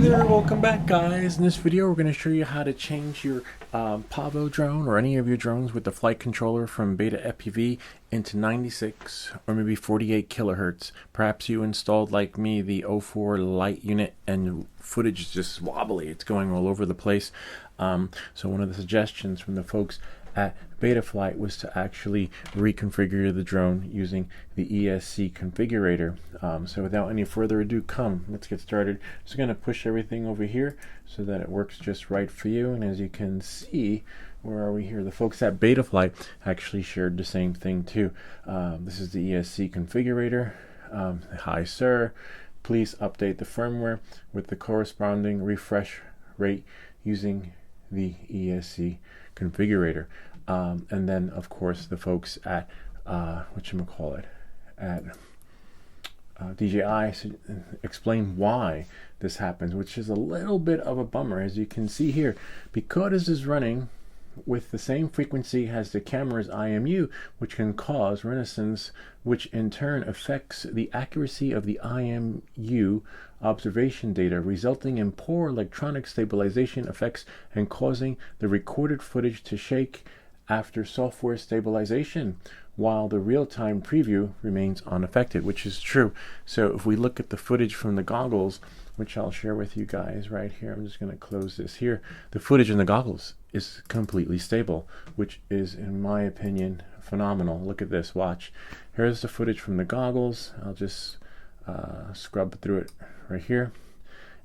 there, welcome back guys. In this video we're going to show you how to change your Pavo drone or any of your drones with the flight controller from beta FPV into 96 or maybe 48 kilohertz. Perhaps you installed, like me, the 04 light unit and footage is just wobbly, it's going all over the place. So one of the suggestions from the folks at Betaflight was to actually reconfigure the drone using the ESC configurator. So without any further ado, let's get started. Just going to push everything over here so that it works just right for you. And as you can see, where are we here? The folks at Betaflight actually shared the same thing too. This is the ESC configurator. Hi sir, please update the firmware with the corresponding refresh rate using the ESC configurator. And then of course the folks at DJI explain why this happens, which is a little bit of a bummer. As you can see here, because this is running with the same frequency as the camera's IMU, which can cause resonance, which in turn affects the accuracy of the IMU observation data, resulting in poor electronic stabilization effects and causing the recorded footage to shake after software stabilization, while the real-time preview remains unaffected, which is true. So if we look at the footage from the goggles, which I'll share with you guys right here, I'm just going to close this here. The footage in the goggles is completely stable, which is, in my opinion, phenomenal. Look at this, watch. Here's the footage from the goggles. I'll just scrub through it right here.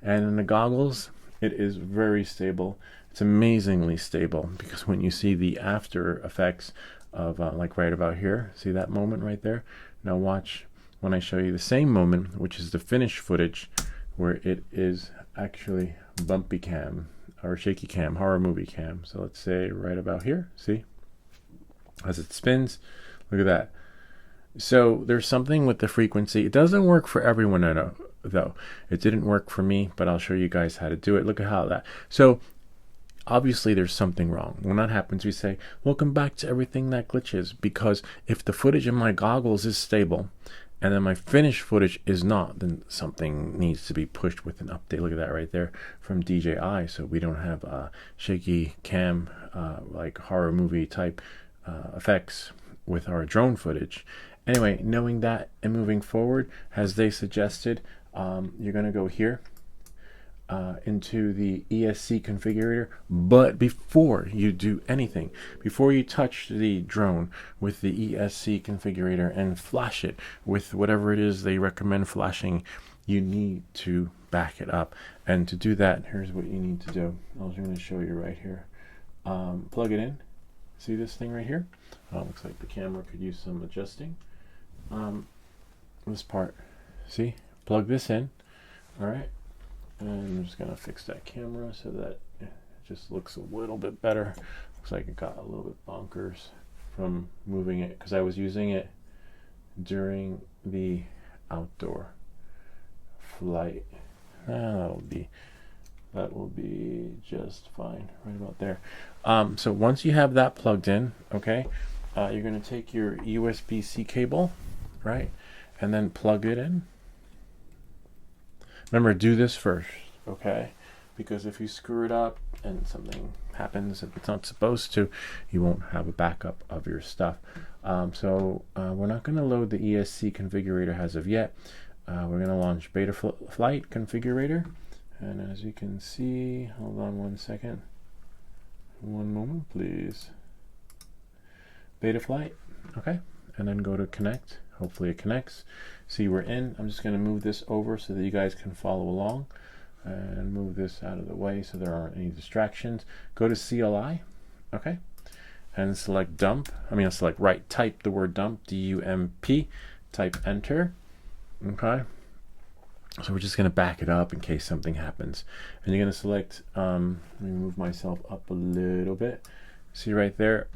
And in the goggles, it is very stable. It's amazingly stable, because when you see the after effects of like right about here, see that moment right there? Now watch when I show you the same moment, which is the finished footage, where it is actually bumpy cam or shaky cam, horror movie cam. So let's say right about here, see? As it spins, look at that. So there's something with the frequency. It doesn't work for everyone, I know, though. It didn't work for me, but I'll show you guys how to do it. Look at how that. So obviously there's something wrong. When that happens, we say, welcome back to everything that glitches, because if the footage in my goggles is stable and then my finished footage is not, then something needs to be pushed with an update. Look at that right there from DJI. So we don't have shaky cam, like horror movie type effects with our drone footage. Anyway, knowing that and moving forward, as they suggested, you're going to go here into the ESC configurator. But before you do anything, before you touch the drone with the ESC configurator and flash it with whatever it is they recommend flashing, you need to back it up. And to do that, here's what you need to do. I was going to show you right here. Plug it in. See this thing right here? Looks like the camera could use some adjusting. This part, see? Plug this in. All right. And I'm just going to fix that camera so that it just looks a little bit better. Looks like it got a little bit bonkers from moving it, because I was using it during the outdoor flight. That will be just fine right about there. So once you have that plugged in, okay, you're going to take your USB-C cable, right, and then plug it in. Remember, do this first, okay? Because if you screw it up and something happens if it's not supposed to, you won't have a backup of your stuff. We're not going to load the ESC configurator as of yet. We're going to launch Betaflight configurator. And as you can see, hold on one second. One moment, please. Betaflight, okay? And then go to connect. Hopefully it connects. See, we're in. I'm just going to move this over so that you guys can follow along, and move this out of the way so there aren't any distractions. Go to CLI, okay, and select dump. Select right. Type the word dump, D-U-M-P. Type enter, okay. So we're just going to back it up in case something happens. And you're going to select, let me move myself up a little bit. See right there,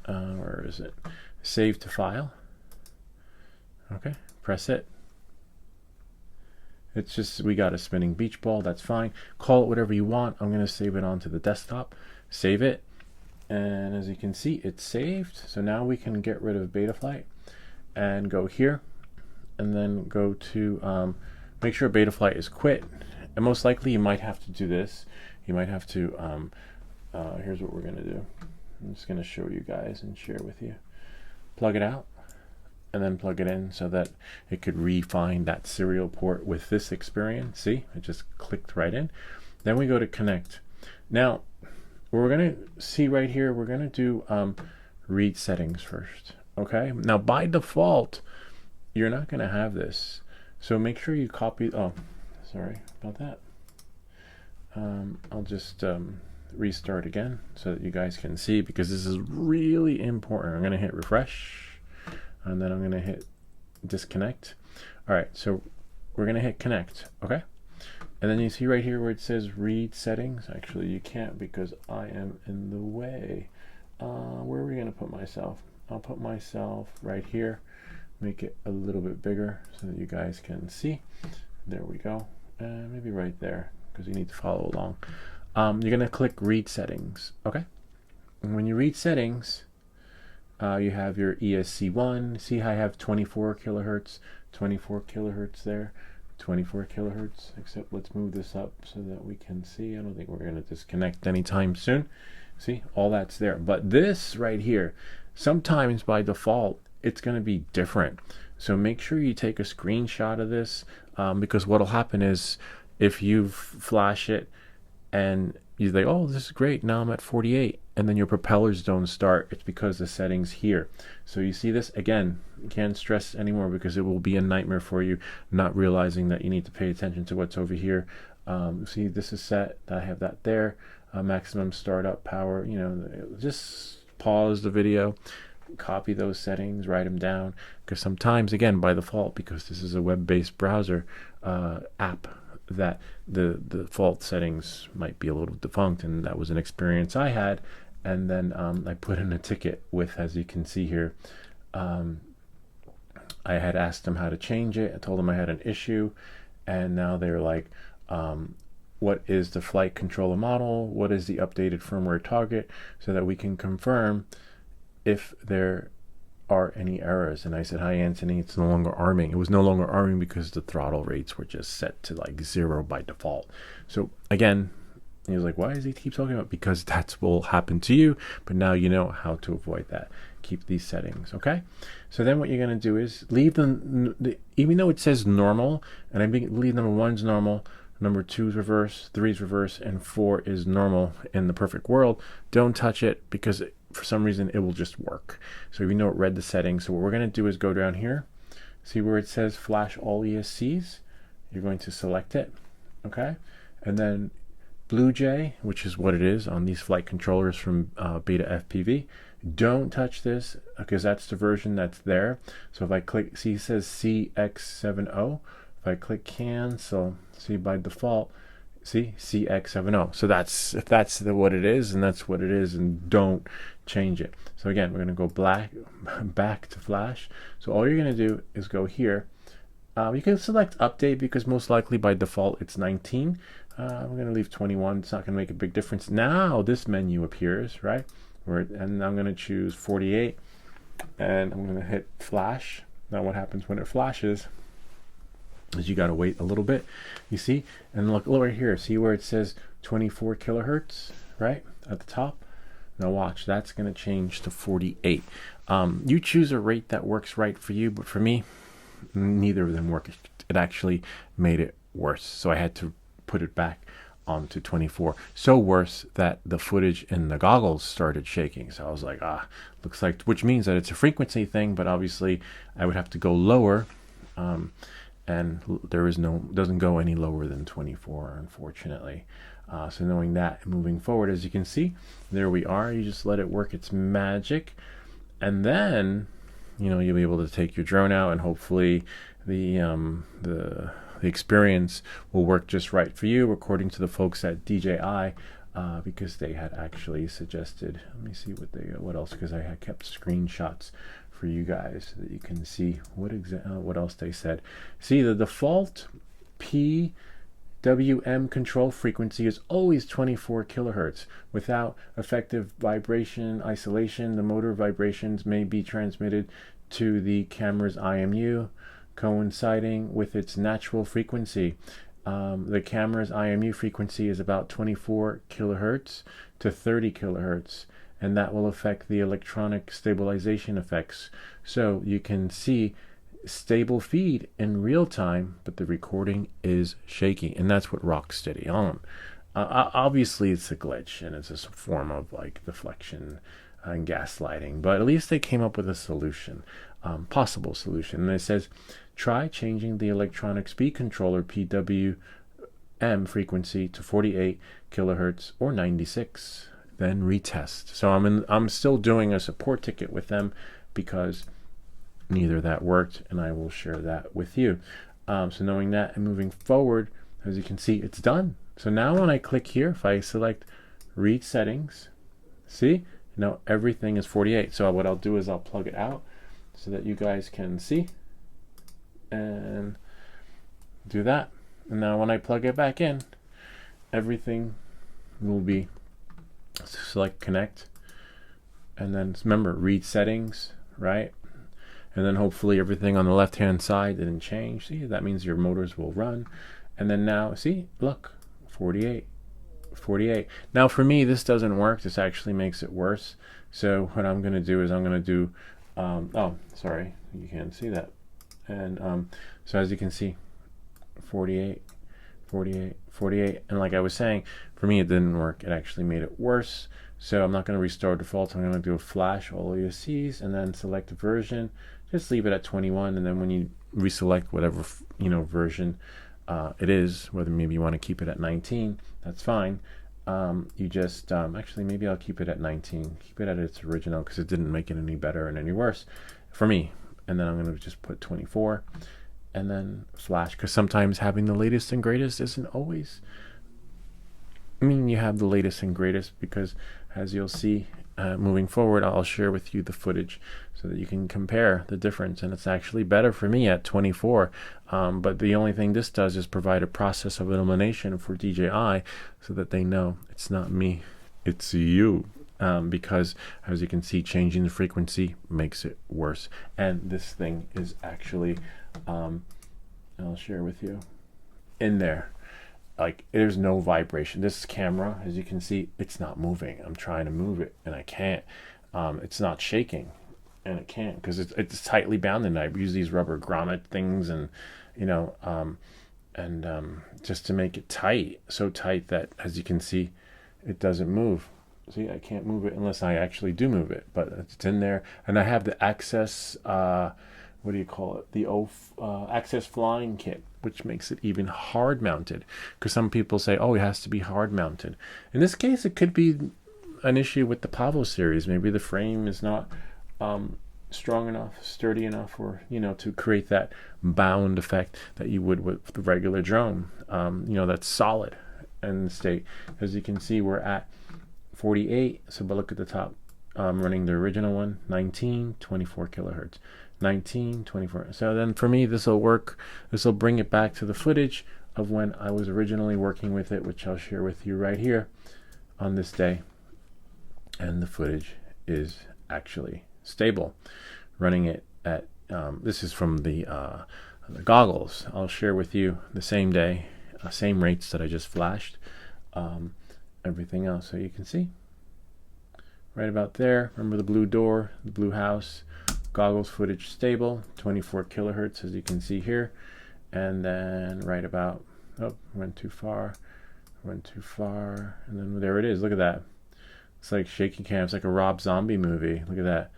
where is it? Save to file. Okay, press it. It's just, we got a spinning beach ball, that's fine. Call it whatever you want. I'm going to save it onto the desktop. Save it. And as you can see, it's saved. So now we can get rid of Betaflight and go here. And then go to, make sure Betaflight is quit. And most likely you might have to do this. You might have to, here's what we're going to do. I'm just going to show you guys and share with you. Plug it out and then plug it in so that it could refine that serial port with this experience. See, it just clicked right in. Then we go to connect. Now, what we're going to see right here, we're going to do read settings first. Okay, now by default, you're not going to have this. So make sure you copy, oh, sorry about that. I'll just restart again so that you guys can see, because this is really important. I'm going to hit refresh and then I'm going to hit disconnect. All right, so we're going to hit connect, okay? And then you see right here where it says read settings. Actually, you can't because I am in the way. Where are we going to put myself? I'll put myself right here, make it a little bit bigger so that you guys can see. There we go. Maybe right there, because you need to follow along. You're going to click read settings, okay? And when you read settings, you have your ESC1. See how I have 24 kilohertz, 24 kilohertz there, 24 kilohertz, except let's move this up so that we can see. I don't think we're going to disconnect anytime soon. See, all that's there. But this right here, sometimes by default, it's going to be different. So make sure you take a screenshot of this, because what'll happen is if you flash it and you think, oh, this is great, now I'm at 48, and then your propellers don't start, it's because the settings here. So you see this again, you can't stress anymore because it will be a nightmare for you not realizing that you need to pay attention to what's over here. See, this is set, I have that there, maximum startup power. You know, just pause the video, copy those settings, write them down, because sometimes, again, by default, because this is a web-based browser app, that the default settings might be a little defunct, and that was an experience I had. And then I put in a ticket with, as you can see here, I had asked them how to change it. I told them I had an issue, and now they're like, what is the flight controller model? What is the updated firmware target? So that we can confirm if there are any errors. And I said, hi Anthony, it's no longer arming. It was no longer arming because the throttle rates were just set to like 0 by default. So again, he was like, why does he keep talking about? Because that's what will happen to you, but now you know how to avoid that. Keep these settings, okay? So then what you're going to do is leave them, even though it says normal, and I believe number 1 is normal, number 2 is reverse, 3 is reverse, and 4 is normal in the perfect world. Don't touch it because for some reason it will just work. So we know it read the settings. So what we're going to do is go down here, see where it says flash all ESCs. You're going to select it, okay? And then Blue Jay, which is what it is on these flight controllers from Beta FPV. Don't touch this because that's the version that's there. So if I click, see it says CX70. If I click cancel, see by default, see CX70. So that's, if that's what it is, and that's what it is, and don't change it. So again, we're going to go back to flash. So all you're going to do is go here. You can select update because most likely by default it's 19. I'm going to leave 21. It's not going to make a big difference. Now this menu appears, right? And I'm going to choose 48, and I'm going to hit flash. Now what happens when it flashes is you got to wait a little bit. You see, and look right here. See where it says 24 kilohertz, right at the top? Now watch, that's going to change to 48. You choose a rate that works right for you, but for me, neither of them work. It actually made it worse. So I had to put it back onto 24. So worse that the footage in the goggles started shaking. So I was like, looks like, which means that it's a frequency thing, but obviously I would have to go lower. And there is doesn't go any lower than 24, unfortunately. So knowing that, moving forward, as you can see, there we are. You just let it work its magic, and then you'll be able to take your drone out, and hopefully the experience will work just right for you, according to the folks at DJI, because they had actually suggested. Let me see what else, because I had kept screenshots for you guys so that you can see what else they said. See, the default PWM control frequency is always 24 kilohertz. Without effective vibration isolation, the motor vibrations may be transmitted to the camera's IMU, coinciding with its natural frequency. the camera's IMU frequency is about 24 kilohertz to 30 kilohertz, and that will affect the electronic stabilization effects. So you can see stable feed in real time, but the recording is shaky, and that's what rock's steady on. Obviously it's a glitch, and it's a form of like deflection and gaslighting, but at least they came up with a solution, possible solution. And it says, try changing the electronic speed controller PWM frequency to 48 kilohertz or 96, then retest. So I'm still doing a support ticket with them because neither of that worked, and I will share that with you. So knowing that and moving forward, as you can see, it's done. So now when I click here, if I select read settings, see, now everything is 48. So what I'll do is I'll plug it out so that you guys can see and do that. And now when I plug it back in, everything will be, select connect, and then remember read settings, right? And then hopefully everything on the left hand side didn't change. See, that means your motors will run. And then now, see, look, 48. Now for me, this doesn't work. This actually makes it worse. So what I'm going to do is I'm going to do, oh, sorry, you can't see that. And so as you can see, 48. And like I was saying, for me, it didn't work. It actually made it worse. So I'm not going to restore default. I'm going to do a flash all OSCs and then select a version. Just leave it at 21. And then when you reselect whatever, version it is, whether maybe you want to keep it at 19, that's fine. You just, actually, maybe I'll keep it at 19. Keep it at its original because it didn't make it any better and any worse for me. And then I'm going to just put 24 and then flash, because sometimes having the latest and greatest isn't always, you have the latest and greatest, because as you'll see moving forward, I'll share with you the footage so that you can compare the difference, and it's actually better for me at 24. But the only thing this does is provide a process of elimination for DJI so that they know it's not me, it's you. Because as you can see, changing the frequency makes it worse. And this thing is actually, I'll share with you, in there. Like, there's no vibration. This camera, as you can see, it's not moving. I'm trying to move it and I can't. It's not shaking, and it can't because it's tightly bound. And I use these rubber grommet things, and just to make it tight, so tight that, as you can see, it doesn't move. See, I can't move it unless I actually do move it, but it's in there. And I have the Access, what do you call it? The Access Flying Kit, which makes it even hard mounted. Because some people say, oh, it has to be hard mounted. In this case, it could be an issue with the Pavo series. Maybe the frame is not strong enough, sturdy enough, or, to create that bound effect that you would with the regular drone. That's solid and state. As you can see, we're at 48. So, but look at the top. Running the original one, 19, 24 kilohertz. 19, 24. So then for me, this will work. This will bring it back to the footage of when I was originally working with it, which I'll share with you right here on this day. And the footage is actually stable. Running it at, this is from the goggles. I'll share with you the same day, same rates that I just flashed. Everything else, so you can see right about there. Remember the blue door, the blue house, goggles footage stable, 24 kilohertz, as you can see here. And then right about, went too far, and then there it is. Look at that. It's like shaky cam. It's like a Rob Zombie movie. Look at that.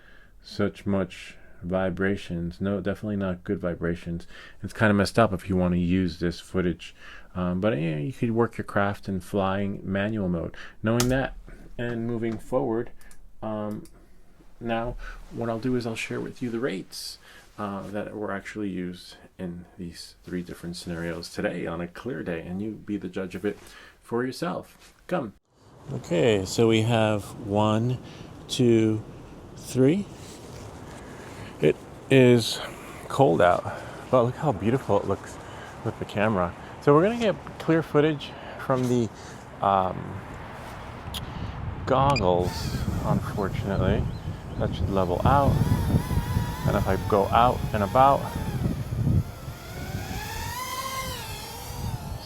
Such much vibrations. No, definitely not good vibrations. It's kind of messed up if you want to use this footage. But you could work your craft in flying manual mode. Knowing that and moving forward, now what I'll do is I'll share with you the rates that were actually used in these 3 different scenarios today on a clear day, and you be the judge of it for yourself. Come. Okay, so we have 1, 2, 3. It is cold out, but look how beautiful it looks with the camera. So we're going to get clear footage from the goggles, unfortunately. That should level out. And if I go out and about,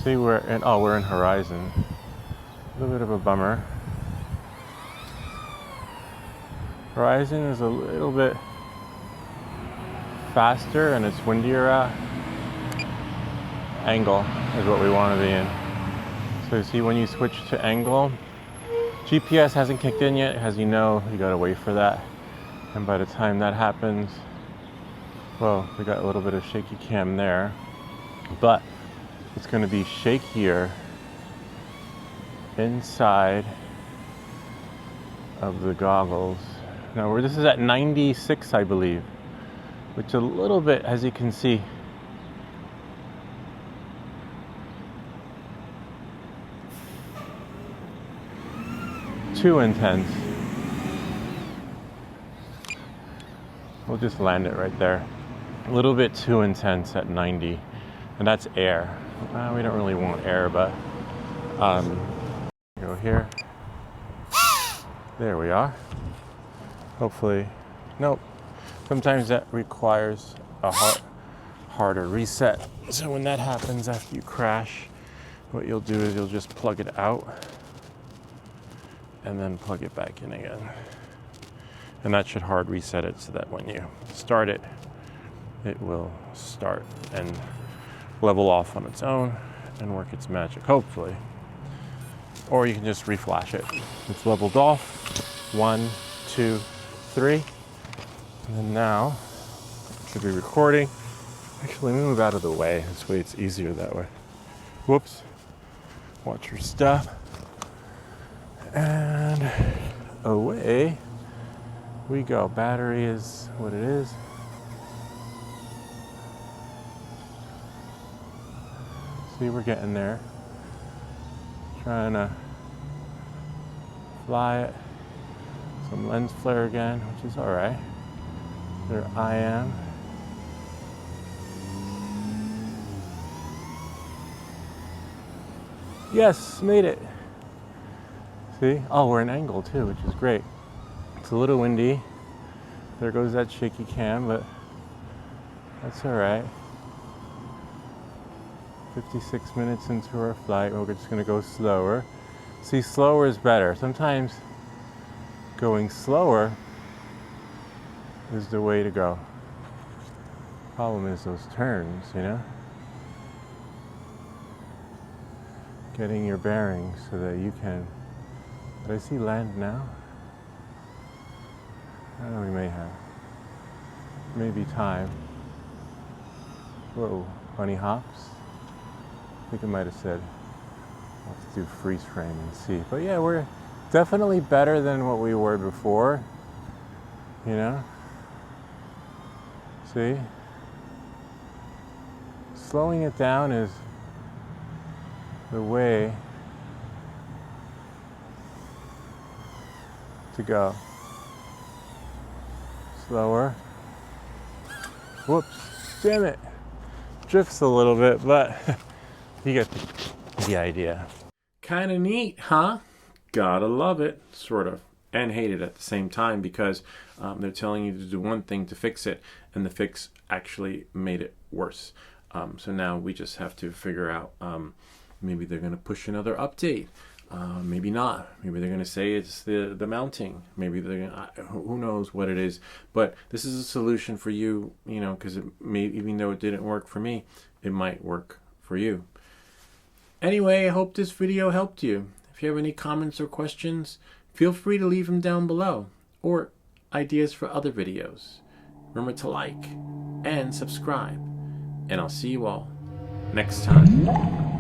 See, we're in horizon. A little bit of a bummer. Horizon is a little bit faster and it's windier out. Angle is what we want to be in. So you see, when you switch to angle, GPS hasn't kicked in yet. As you know, you gotta wait for that. And by the time that happens, well, we got a little bit of shaky cam there, but it's gonna be shakier inside of the goggles. Now, this is at 96, I believe, which a little bit, as you can see, too intense. We'll just land it right there. A little bit too intense at 90, and that's air. We don't really want air, but go here. There we are. Hopefully, nope. Sometimes that requires a harder reset. So when that happens after you crash, what you'll do is you'll just plug it out and then plug it back in again. And that should hard reset it so that when you start it, it will start and level off on its own and work its magic, hopefully. Or you can just reflash it. It's leveled off. 1, 2, 3. And then now, it should be recording. Actually, let me move out of the way. This way it's easier that way. Whoops. Watch your step. And away we go. Battery is what it is. See, we're getting there. Trying to fly it. Some lens flare again, which is alright. There I am. Yes, made it. See? Oh, we're in angle too, which is great. It's a little windy. There goes that shaky cam, but that's alright. 56 minutes into our flight, we're just gonna go slower. See, slower is better. Sometimes going slower is the way to go. Problem is those turns, you know? Getting your bearings so that you can. Did I see land now? We may have. Maybe time. Whoa, bunny hops. I think it might have said, let's do freeze frame and see. But yeah, we're definitely better than what we were before. You know? See? Slowing it down is the way to go. Slower. Whoops, damn it. Drifts a little bit, but you get the idea. Kind of neat, huh? Gotta love it, sort of, and hate it at the same time, because they're telling you to do one thing to fix it, and the fix actually made it worse. So now we just have to figure out, maybe they're going to push another update. Maybe not. Maybe they're going to say it's the mounting. Maybe they're going to, who knows what it is. But this is a solution for you, you know, because even though it didn't work for me, it might work for you. Anyway, I hope this video helped you. If you have any comments or questions, feel free to leave them down below, or ideas for other videos. Remember to like and subscribe, and I'll see you all next time.